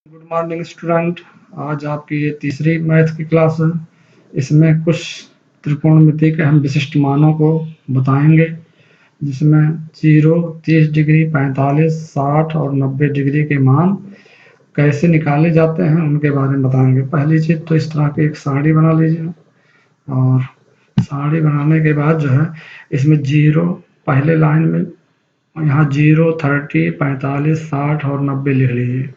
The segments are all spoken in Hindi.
Good morning student. आज आपकी ये तीसरी मैथ की क्लास है। इसमें कुछ त्रिकोणमिति के हम विशिष्ट मानों को बताएंगे, जिसमें 0, 30 डिग्री, 45, 60 और 90 डिग्री के मान कैसे निकाले जाते हैं उनके बारे में बताएंगे। पहली चीज़ तो इस तरह की एक साड़ी बना लीजिए, और साड़ी बनाने के बाद जो है इसमें 0 पहले लाइन में, यहाँ 0, 30, 45, 60 और 90 लिख लीजिए।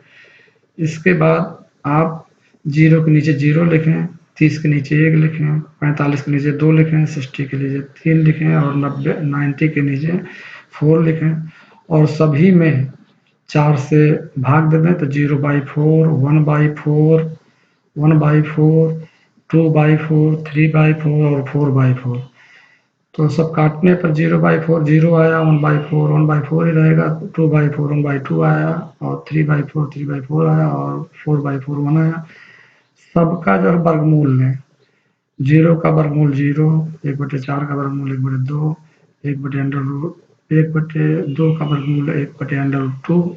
इसके बाद आप 0 के नीचे 0 लिखें, 30 के नीचे 1 लिखें, 45 के नीचे 2 लिखें, 60 के नीचे 3 लिखें और 90 के नीचे 4 लिखें, और सभी में 4 से भाग दे दें तो 0/4, 1/4, 1/4, 2/4, 3/4 और 4/4। तो सब काटने पर 0/4 0 आया, 1/4 1/4 ही रहेगा, 2/4 1/2 आया, और 3/4 3/4 आया, और 4/4 1 आया। सबका जो है वर्गमूल लें। 0 का वर्गमूल 0, 1/4 का वर्गमूल 1/2, 1/2 का वर्गमूल 1/√2,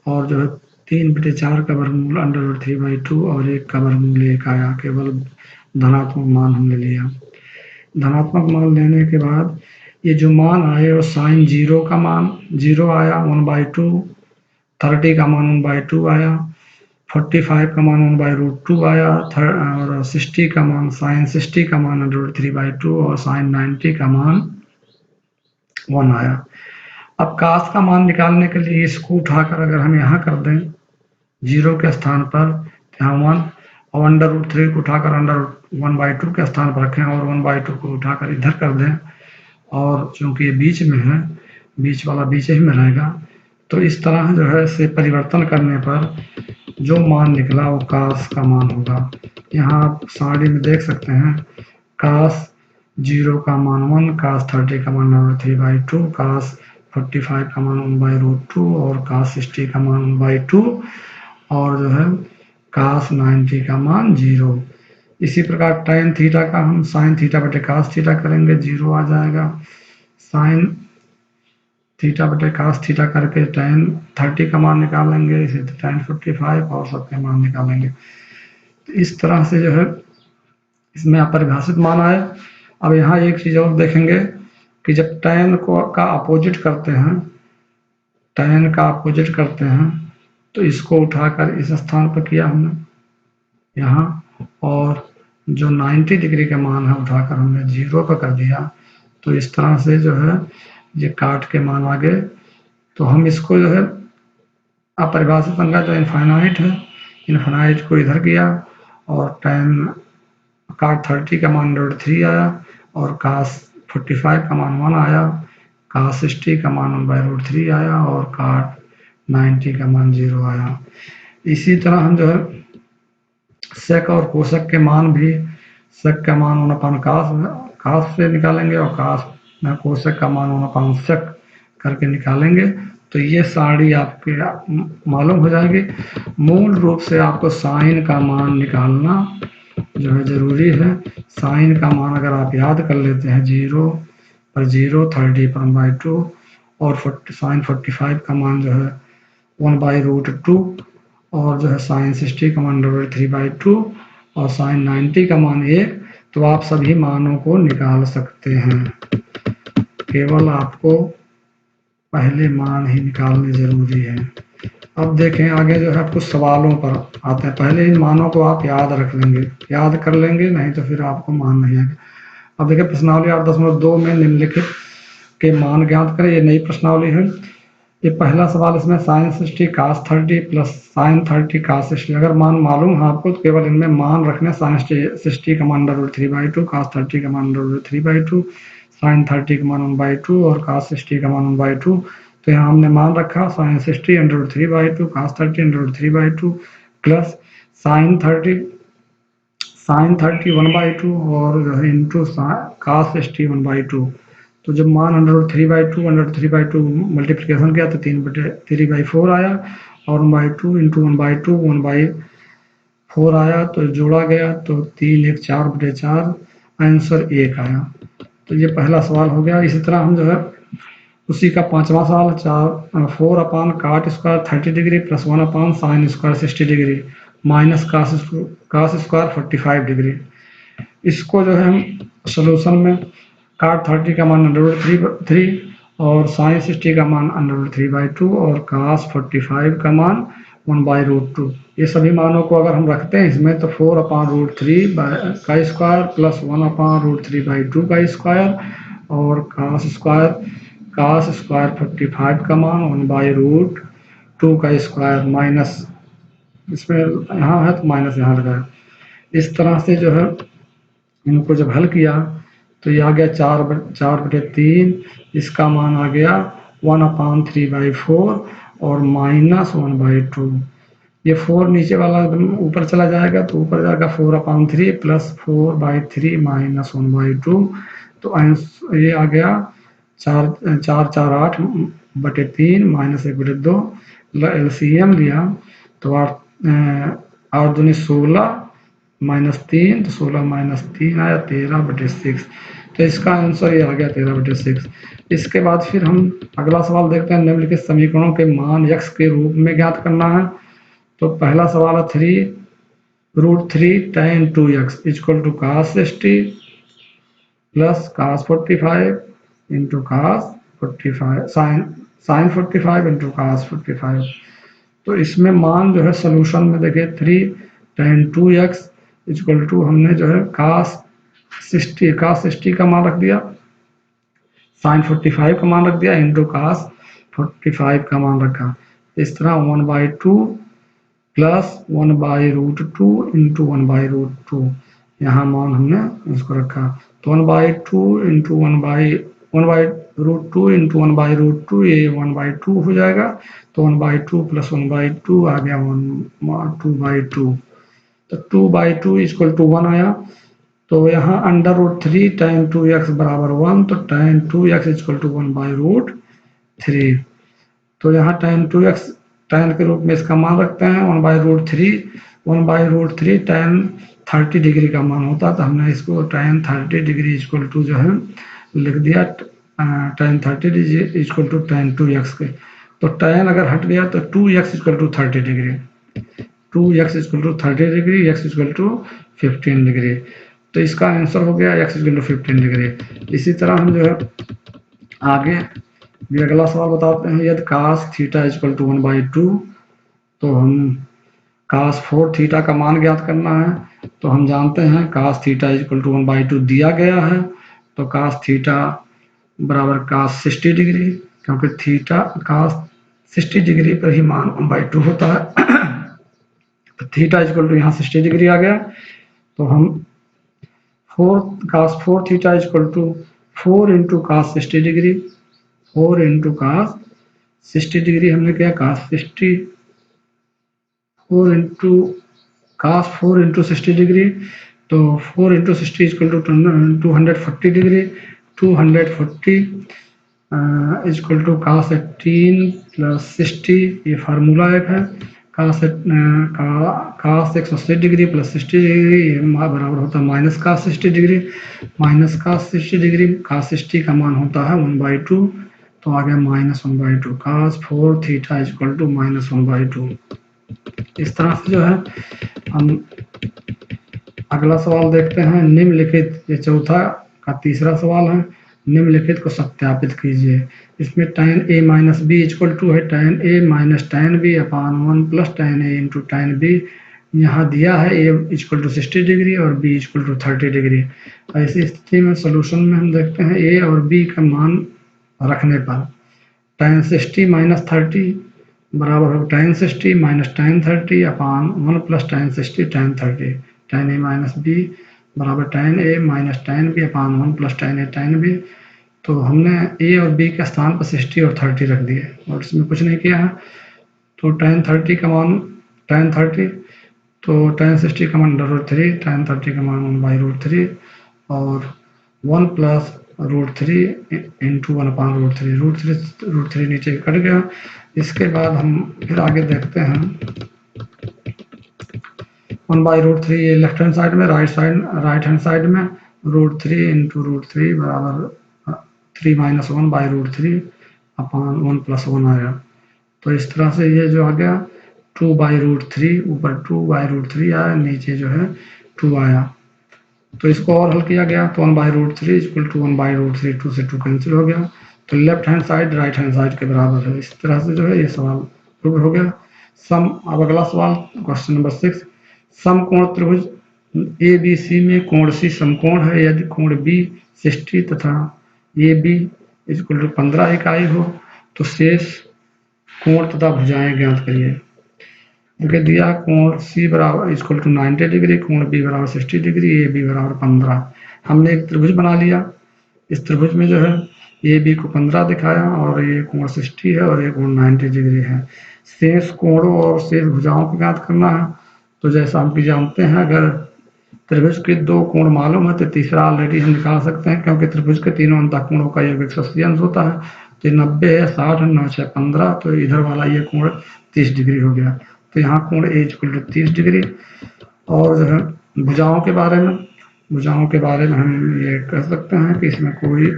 और जो है 3/4 का वर्गमूल √3/2, और 1 का वर्गमूल 1 आया। केवल धनात्मक मान हमने लिया। धनात्मक मान लेने के बाद ये जो मान आए और साइन 0 का मान 0 आया, 1/2, 30 का मान 1/2 आया, 45 का मान 1/√2 आया, और 60 का मान साइन 60 का मान √3/2, और साइन 90 का मान 1 आया। अब कास का मान निकालने के लिए इसको उठाकर अगर हम यहाँ कर दें 0 के स्थान पर, यहाँ 1, और √3 को उठाकर 1/2 के स्थान पर रखें, और 1/2 को उठाकर इधर कर दें, और चूंकि ये बीच में है, बीच वाला बीच ही में रहेगा, तो इस तरह जो है इसे परिवर्तन करने पर जो मान निकला वो कास का मान होगा। यहाँ आप साड़ी में देख सकते हैं, कास 0 का मान 1, कास 30 का मान √3/2, कास 45 का मान 1/√2, और कास 60 का मान 1/2, और जो है कास 90 का मान 0। इसी प्रकार tan थीटा का हम साइन थीटा बटे कास थीटा करेंगे, 0 आ जाएगा। साइन थीटा बटे कास थीटा करके tan 30 का मान निकालेंगे, इसे tan 45 और सबके मान निकालेंगे। तो इस तरह से जो है इसमें अपरिभाषित मान आए। अब यहाँ एक चीज़ और देखेंगे कि जब tan का अपोजिट करते हैं, tan का अपोजिट करते हैं, तो इसको उठाकर इस स्थान पर किया हमने यहाँ, और जो 90 डिग्री का मान है उठाकर हमने 0 पर कर दिया। तो इस तरह से जो है ये काट के मान आ गए। तो हम इसको जो है अपरिभाषित अंगा जो इनफाइनाइट है, इनफाइनाइट को इधर किया, और tan काट 30 का मान √3 आया, और कास 45 का मान 1 आया, कास 60 का मान 1/√3 आया, और काट 90 का मान 0 आया। इसी तरह हम जो है सेक और कोशक के मान भी, सेक का मान 1/कास से निकालेंगे, और कास में कोशक का मान 1/सेक करके निकालेंगे। तो ये साड़ी आपके मालूम हो जाएगी। मूल रूप से आपको साइन का मान निकालना जो है ज़रूरी है। साइन का मान अगर आप याद कर लेते हैं, 0 पर 0, 30 पर 1/2, और साइन 45 का मान जो है 1/√2, और जो है साइन 60 का मान √3/2, और साइन 90 का मान 1। तो आप सभी मानों को निकाल सकते हैं, केवल आपको पहले मान ही निकालने जरूरी है। अब देखें आगे जो है कुछ सवालों पर आते हैं। पहले इन मानों को आप याद रख लेंगे, याद कर लेंगे, नहीं तो फिर आपको मान नहीं आएगा। अब देखिए प्रश्नावली 8.2 में निम्नलिखित के मान ज्ञात करें। ये नई प्रश्नावली है। ये पहला सवाल, इसमें साइन 60 कास 30 प्लस साइन 30 कास 60। अगर मान मालूम है आपको तो केवल इनमें मान रखने। साइन 60 का मान √3/2, कास 30 का मान √3/2, साइन 30 का मान 1/2, और कास 60 का मान 1/2। तो यहाँ हमने मान रखा साइन 60 √3/2, कास 30 √3/2, प्लस साइन 30 1/2, और जो है इंटू कास 60 1/2। तो जब मान √3/2 मल्टीप्लिकेशन किया तो 3/4 आया, और 1/2 इंटू 1/2 1/4 आया, तो जोड़ा गया तो 3 1 4/4, आंसर 1 आया। तो ये पहला सवाल हो गया। इसी तरह हम जो है उसी का 5वां सवाल 4 upon cot square 30 degree plus 1 upon sine square 60 degree minus cos square 45 degree. इसको जो है हम सोल्यूशन में काट 30 का मान √3 और साइन 60 का मान √3/2 और कास 45 का मान 1/√2। ये सभी मानों को अगर हम रखते हैं इसमें तो 4 अपान √3 का स्क्वायर प्लस 1 अपान √3/2 का स्क्वायर और कास स्क्वायर 45 का मान 1/√2 का स्क्वायर माइनस, इसमें यहाँ है तो माइनस यहाँ लगा। इस तरह से जो है इनको जब हल किया तो ये आ गया 4/3, इसका मान आ गया 1/3/4 और माइनस 1/2। ये 4 नीचे वाला एकदम ऊपर चला जाएगा तो ऊपर जाएगा 4/3 प्लस 4/3 माइनस 1/2। तो ये आ गया 4/8 माइनस 1/2। एलसीएम लिया तो 8 दूनी 16 -3 तो 16 -3 आया 13/6। तो इसका आंसर ये आ गया 13/6। इसके बाद फिर हम अगला सवाल देखते हैं। निम्नलिखित समीकरणों के मान x के रूप में ज्ञात करना है। तो पहला सवाल है 3√3 tan 2x equal to cos 60 plus cos 45 into cos 45 sine 45 into cos 45। तो इसमें मान जो है सोल्यूशन में देखिए 3 tan 2x इक्वल टू हमने जो है cos 60 का मान रख दिया, साइन 45 का मान रख दिया इंटू cos 45 का मान रखा। इस तरह 1/2 प्लस 1/√2 इंटू 1/√2 यहाँ मान हमने इसको रखा। तो 1/2 इंटू 1/√2 इंटू 1/√2 ये 1/2 हो जाएगा। तो 1/2 प्लस 1/2 आ गया 2/2। तो 2/2 इक्वल टू 1 आया। तो यहाँ √3 tan 2x बराबर 1, तो tan 2x इक्वल टू 1/√3। तो यहाँ tan 2x tan के रूप में इसका मान रखते हैं 1/√3 tan 30 डिग्री का मान होता है। तो हमने इसको tan 30 डिग्री इक्वल टू जो है लिख दिया tan 30 equal to tan 2x के। तो tan अगर हट गया तो 2x equal to 30 degree, 2x equal to 30 degree, x equal to 15 degree. तो इसका आंसर हो गया x इक्वल टू 15 डिग्री। इसी तरह हम जो है आगे भी अगला सवाल बताते हैं। यदि cos थीटा इक्वल टू 1/2 तो हम cos 4 थीटा का मान ज्ञात करना है। तो हम जानते हैं cos थीटा इक्वल टू 1/2 दिया गया है। तो cos थीटा बराबर cos 60 डिग्री, क्योंकि थीटा cos 60 डिग्री पर ही मान 1/2 होता है। तो थीटा इक्वल टू यहाँ 60 डिग्री आ गया। तो हम cos 4 theta equal to 4 into cos 60 degree, 4 into cos 60 degree हमने किया cos 60 4 इंटू 60 डिग्री। तो 4 into 60 equal to 240 degree, 240 equal to cos 18 plus 60। ये फार्मूला एक है। cos 180 डिग्री प्लस 60 डिग्री ये बराबर होता है minus cos 60 degree, minus cos 60 degree. cos 60 का मान होता है 1/2, तो आ गया -1/2। cos 4 theta equal to -1/2। इस तरह से जो है हम अगला सवाल देखते हैं। निम्नलिखित, ये चौथा का तीसरा सवाल है। निम्नलिखित को सत्यापित कीजिए। इसमें tan a minus b equal to है tan a minus tan b upon 1 plus tan a into tan b। यहाँ दिया है a इक्वल टू 60 डिग्री और b इक्वल टू 30 डिग्री। ऐसी स्थिति में सोल्यूशन में हम देखते हैं a और b का मान रखने पर tan 60 माइनस 30 बराबर हो tan 60 minus tan 30 upon 1 plus tan 60 tan 30। tan a minus b बराबर tan a minus tan b upon 1 plus tan a tan b। तो हमने a और b के स्थान पर 60 और 30 रख दिए और इसमें कुछ नहीं किया है। तो tan 30 का मान tan 30, तो tan 60 का मान √3, tan 30 का मान 1/√3 और 1 प्लस √3 इंटू 1/√3। √3 नीचे कट गया। इसके बाद हम फिर आगे देखते हैं 1/√3 ये लेफ्ट हैंड साइड में, राइट हैंड साइड में √3 इंटू √3 बराबर 3 - 1/√3 अपान 1+1 आया। तो इस तरह से ये जो आ गया 2/√3, ऊपर 2/√3 आया, नीचे जो है 2 आया। तो इसको और हल किया गया तो 1/√3 इक्वल टू 1/√3, 2 से 2 कैंसिल हो गया, तो left hand side right hand side के बराबर है। इस तरह से जो है ये सवाल प्रूव हो गया। सम, अब अगला सवाल क्वेश्चन नंबर 6, समकोण त्रिभुज ABC में कोण C समकोण है यदि कोण B 60 तथा AB इक्वल टू 15 इकाई हो तो शेष कोण तथा भुजाएं ज्ञात करिए। ओके, दिया कोण C बराबर इक्वल टू 90 डिग्री, कोण B बराबर 60 डिग्री, AB बराबर 15। हमने एक त्रिभुज बना लिया। इस त्रिभुज में जो है AB को 15 दिखाया और ये कोण 60 है और ये कोण 90 डिग्री है। शेष कोणों और शेष भुजाओं को ज्ञात करना है। तो जैसा हम भी जानते हैं, अगर त्रिभुज के 2 कोण मालूम है तो तीसरा ऑलरेडी हम निकाल सकते हैं, क्योंकि त्रिभुज के तीनों अंतःकोणों का योग 180 अंश होता है। तो 90 है, 60 है, 9 6 15, तो इधर वाला ये कोण 30 डिग्री हो गया। तो यहाँ कोण A इक्वल टू 30 डिग्री। और जो है भुजाओं के बारे में हम ये कह सकते हैं कि इसमें कोई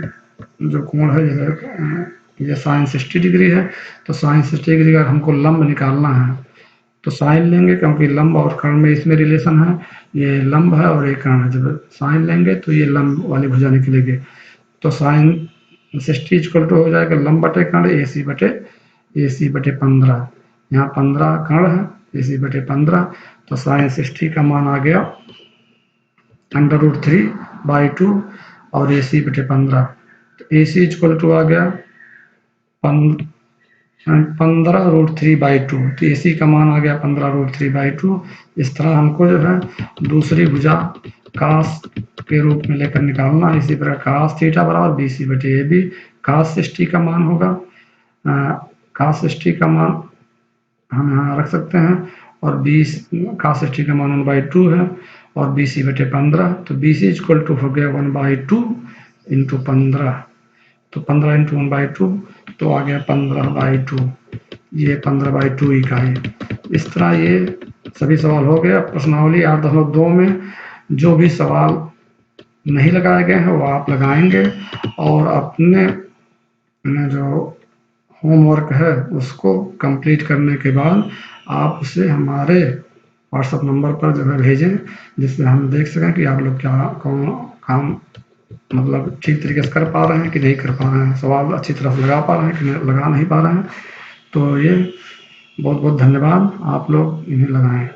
जो कोण है जैसे ये साइन 60 डिग्री है, तो साइन 60 डिग्री का हमको लंब निकालना है तो साइन लेंगे, क्योंकि लंब और कर्ण में इसमें रिलेशन है। ये लंब है और ये कर्ण है, जब साइन लेंगे तो ये लंब वाली भुजा निकलेगी। तो साइन 60 इक्वल टू हो जाएगा लंब बटे कर्ण AC बटे 15। यहाँ 15 कर्ण है, AC बटे 15, तो साइन 60 का मान आ गया √3/2 और AC बटे 15। तो AC इक्वल टू आ गया 15√3/2। तो AC का मान आ गया 15√3/2। इस तरह हमको जो है दूसरी भुजा कास के रूप में लेकर निकालना है। इसी प्रकार कास थीटा बराबर BC बटे AB। कास 60 का मान होगा, कास 60 का मान हम यहाँ रख सकते हैं, और कास 60 का मान 1/2 है और BC बटे 15। तो BC इक्वल टू हो गया 1/2 इंटू 15। तो 15 इंटू 1/2 तो आ गया 15/2। ये 15/2 इकाई। इस तरह ये सभी सवाल हो गए। प्रश्नावली 8.2 में जो भी सवाल नहीं लगाए गए हैं वो आप लगाएंगे, और अपने जो होमवर्क है उसको कंप्लीट करने के बाद आप उसे हमारे व्हाट्सएप नंबर पर जो है भेजें, जिससे हम देख सकें कि आप लोग क्या कौन काम मतलब ठीक तरीके से कर पा रहे हैं कि नहीं कर पा रहे हैं, सवाल अच्छी तरह से लगा पा रहे हैं कि लगा नहीं पा रहे हैं। तो ये बहुत बहुत धन्यवाद, आप लोग इन्हें लगाएं।